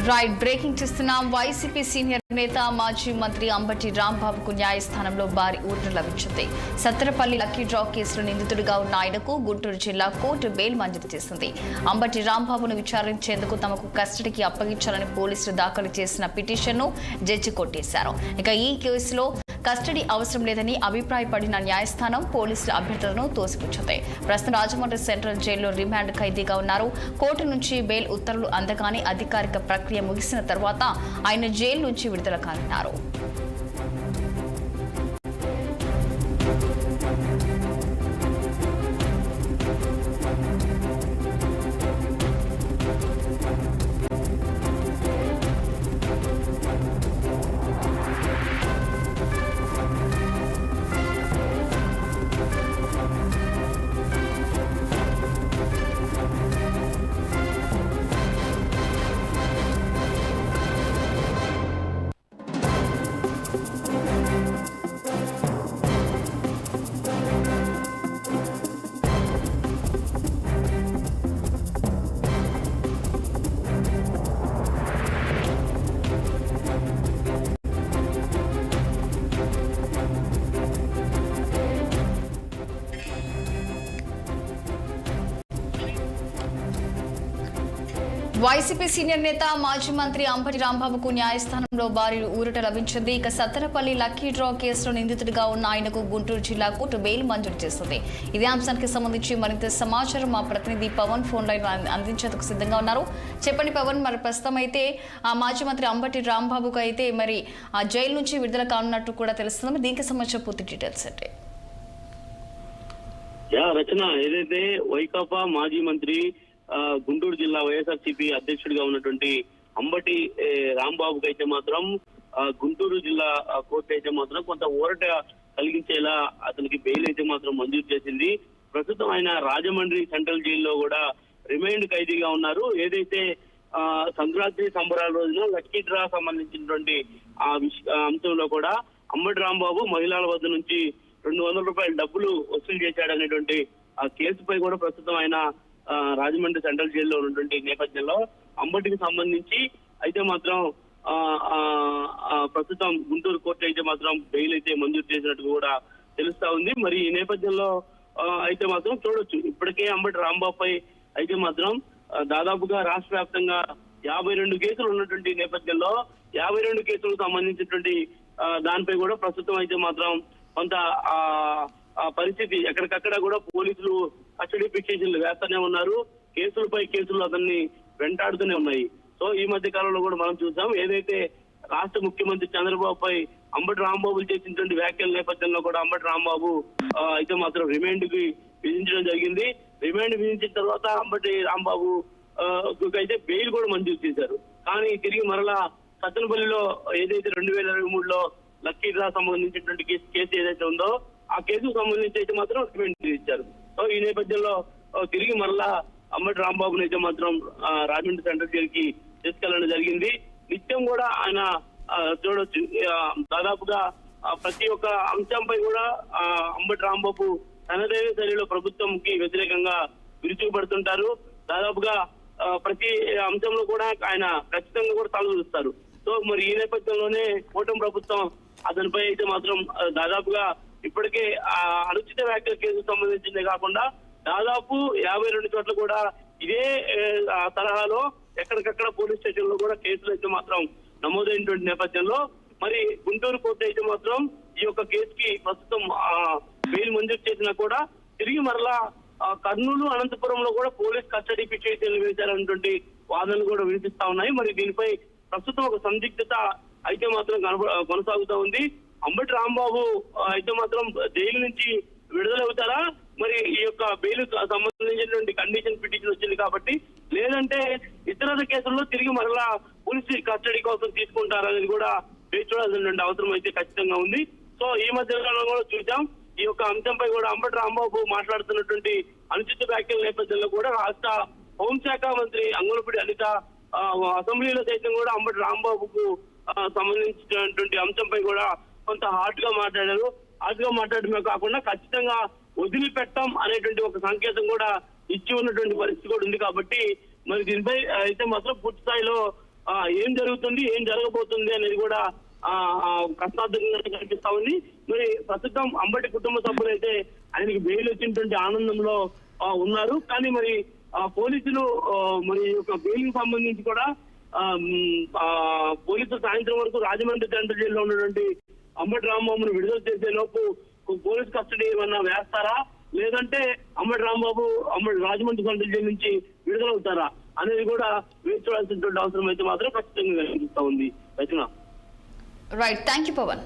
Right breaking చేస్తున్నాం. YCP senior నేత మాజీ మంత్రి అంబటి రాంబాబుకు న్యాయస్థానంలో భారీ ఊరట లభించింది. సత్తెనపల్లి లక్కీ డ్రా కేసులో నిందితుడిగా ఉన్న ఆయనకు గుంటూరు జిల్లా కోర్టు బెయిల్ మంజూరు చేసింది. అంబటి రాంబాబును విచారించేందుకు తమకు కస్టడీకి అప్పగించాలని పోలీసులు దాఖలు చేసిన పిటిషన్ను జడ్జి కొట్టేశారు. ఇక ఈ కేసులో కస్టడీ అవసరం లేదని అభిప్రాయపడిన న్యాయస్థానం పోలీసుల అభ్యర్థులను తోసిపుచ్చింది. ప్రస్తుతం రాజమండ్రి సెంట్రల్ జైల్లో రిమాండ్ ఖైదీగా ఉన్నారు. కోర్టు నుంచి బెయిల్ ఉత్తర్వులు అందగానే అధికారిక ప్రక్రియ ముగిసిన తర్వాత ఆయన జైలు నుంచి విడుదల కానున్నారు. వైసీపీ సీనియర్ నేత మాజీ మంత్రి అంబటి రాంబాబుకు న్యాయస్థానంలో భారీ ఊరట లభించింది. ఇక సత్తెనపల్లి లక్కీ డ్రా కేసులో నిందితుడిగా ఉన్న ఆయనకు గుంటూరు జిల్లా కోర్టు బెయిల్ మంజూరు చేస్తుంది. ఇదే అంశానికి సంబంధించి మరింత సమాచారం మా ప్రతినిధి పవన్ ఫోన్ లైన్ అందించేందుకు సిద్ధంగా ఉన్నారు. చెప్పండి పవన్, మరి ప్రస్తుతం అయితే మాజీ మంత్రి అంబటి రాంబాబుకు అయితే మరి జైలు నుంచి విడుదల కానున్నట్టు కూడా తెలుస్తుంది. దీనికి సంబంధించిన పూర్తి డీటెయిల్స్ అంటే రచన ఏదైతే వైకాపా మాజీ మంత్రి గుంటూరు జిల్లా వైఎస్ఆర్సీపీ అధ్యక్షుడిగా ఉన్నటువంటి అంబటి రాంబాబుకి అయితే మాత్రం గుంటూరు జిల్లా కోర్టు అయితే మాత్రం కొంత ఊరట కలిగించేలా అతనికి బెయిల్ అయితే మాత్రం మంజూరు చేసింది. ప్రస్తుతం ఆయన రాజమండ్రి సెంట్రల్ జైల్లో కూడా రిమైండ్ ఖైదీగా ఉన్నారు. ఏదైతే సంక్రాంతి సంబరాల రోజున లక్కీ డ్రా సంబంధించినటువంటి అంశంలో కూడా అంబటి రాంబాబు మహిళల వద్ద నుంచి 200 రూపాయల డబ్బులు వసూలు చేశాడనేటువంటి ఆ కేసుపై కూడా ప్రస్తుతం ఆయన రాజమండ్రి సెంట్రల్ జైల్లో ఉన్నటువంటి నేపథ్యంలో అంబటికి సంబంధించి అయితే మాత్రం ప్రస్తుతం గుంటూరు కోర్టు అయితే మాత్రం బెయిల్ అయితే మంజూరు చేసినట్టు కూడా తెలుస్తా ఉంది. మరి ఈ నేపథ్యంలో అయితే మాత్రం చూడొచ్చు, ఇప్పటికే అంబటి రాంబాబుపై అయితే మాత్రం దాదాపుగా రాష్ట్ర వ్యాప్తంగా 52 కేసులు ఉన్నటువంటి నేపథ్యంలో 52 కేసులకు సంబంధించినటువంటి దానిపై కూడా ప్రస్తుతం అయితే మాత్రం కొంత పరిస్థితి ఎక్కడికక్కడ కూడా పోలీసులు కస్టడీ పిటిషన్లు వేస్తూనే ఉన్నారు. కేసులపై కేసులు అతన్ని వెంటాడుతూనే ఉన్నాయి. సో ఈ మధ్య కాలంలో కూడా మనం చూసాం, ఏదైతే రాష్ట్ర ముఖ్యమంత్రి చంద్రబాబుపై అంబటి రాంబాబు చేసినటువంటి వ్యాఖ్యల నేపథ్యంలో కూడా అంబటి రాంబాబు అయితే మాత్రం రిమాండ్ కి విధించడం జరిగింది. రిమాండ్ విధించిన తర్వాత అంబటి రాంబాబు అయితే బెయిల్ కూడా మంజూరు చేశారు. కానీ తిరిగి మరలా సత్తెనపల్లిలో ఏదైతే 2023లో లక్కీ డ్రా సంబంధించినటువంటి కేసు ఏదైతే ఉందో ఆ కేసుకు సంబంధించి అయితే మాత్రం రిమాండ్ ఇచ్చారు. సో ఈ నేపథ్యంలో తిరిగి మరలా అంబటి రాంబాబుని అయితే మాత్రం రాజమండ్రి సెంట్రల్ జైలుకి తీసుకెళ్లడం జరిగింది. నిత్యం కూడా ఆయన చూడొచ్చు, దాదాపుగా ప్రతి ఒక్క అంశంపై కూడా అంబటి రాంబాబు తనదైన శైలిలో ప్రభుత్వంకి వ్యతిరేకంగా విరుచుకుపడుతుంటారు. దాదాపుగా ప్రతి అంశంలో కూడా ఆయన ఖచ్చితంగా కూడా తలదూస్తారు. సో మరి ఈ నేపథ్యంలోనే కూటమి ప్రభుత్వం అతనిపై అయితే మాత్రం దాదాపుగా ఇప్పటికే అనుచిత వ్యాఖ్యల కేసుకు సంబంధించిందే కాకుండా దాదాపు 52 చోట్ల కూడా ఇదే తరహాలో ఎక్కడికక్కడ పోలీస్ స్టేషన్ లో కూడా కేసులు అయితే మాత్రం నమోదైనటువంటి నేపథ్యంలో మరి గుంటూరు కోర్టు అయితే మాత్రం ఈ యొక్క కేసుకి ప్రస్తుతం బెయిల్ మంజూరు చేసినా కూడా తిరిగి మరలా కర్నూలు, అనంతపురంలో కూడా పోలీస్ కస్టడీ పిటిషన్లు వేశారన్నటువంటి వాదనలు కూడా వినిపిస్తా ఉన్నాయి. మరి దీనిపై ప్రస్తుతం ఒక సందిగ్ధత అయితే మాత్రం కొనసాగుతూ ఉంది. అంబటి రాంబాబు అయితే మాత్రం జైలు నుంచి విడుదలవుతారా, మరి ఈ యొక్క బెయిల్ సంబంధించినటువంటి కండిషన్ పిటిషన్ వచ్చింది కాబట్టి, లేదంటే ఇతర కేసుల్లో తిరిగి మరలా పోలీసు కస్టడీ కోసం తీసుకుంటారనేది కూడా వేచి చూడాల్సినటువంటి అవసరం అయితే ఖచ్చితంగా ఉంది. సో ఈ మధ్యకాలంలో కూడా చూసాం, ఈ యొక్క అంశంపై కూడా అంబటి రాంబాబు మాట్లాడుతున్నటువంటి అనుచిత వ్యాఖ్యల నేపథ్యంలో కూడా రాష్ట్ర హోంశాఖ మంత్రి అంగులపూడి అనిత అసెంబ్లీలో సైతం కూడా అంబటి రాంబాబుకు సంబంధించినటువంటి అంశంపై కూడా కొంత హార్డ్ గా మాట్లాడారు. హార్డ్ గా మాట్లాడమే కాకుండా ఖచ్చితంగా వదిలిపెట్టాం అనేటువంటి ఒక సంకేతం కూడా ఇచ్చి ఉన్నటువంటి పరిస్థితి కూడా ఉంది. కాబట్టి మరి దీనిపై అయితే మాత్రం పూర్తి స్థాయిలో ఏం జరుగుతుంది, ఏం జరగబోతుంది అనేది కూడా ప్రశ్నార్థకంగా కనిపిస్తా ఉంది. మరి ప్రస్తుతం అంబటి కుటుంబ సభ్యులు అయితే ఆయనకి బెయిల్ వచ్చినటువంటి ఆనందంలో ఉన్నారు. కానీ మరి పోలీసులు మరి యొక్క బెయిల్ సంబంధించి కూడా పోలీసులు సాయంత్రం వరకు రాజమండ్రి సెంట్రల్ జైల్లో ఉన్నటువంటి అంబటి రాంబాబును విడుదల చేసే లోపు పోలీస్ కస్టడీ ఏమన్నా వేస్తారా, లేదంటే అంబటి రాంబాబు రాజమండ్రి సెంట్రల్ జైలు నుంచి విడుదలవుతారా అనేది కూడా వేచి చూడాల్సినటువంటి అవసరం అయితే మాత్రం ఖచ్చితంగా కనిపిస్తా ఉంది. Rachana. Right, thank you Pawan.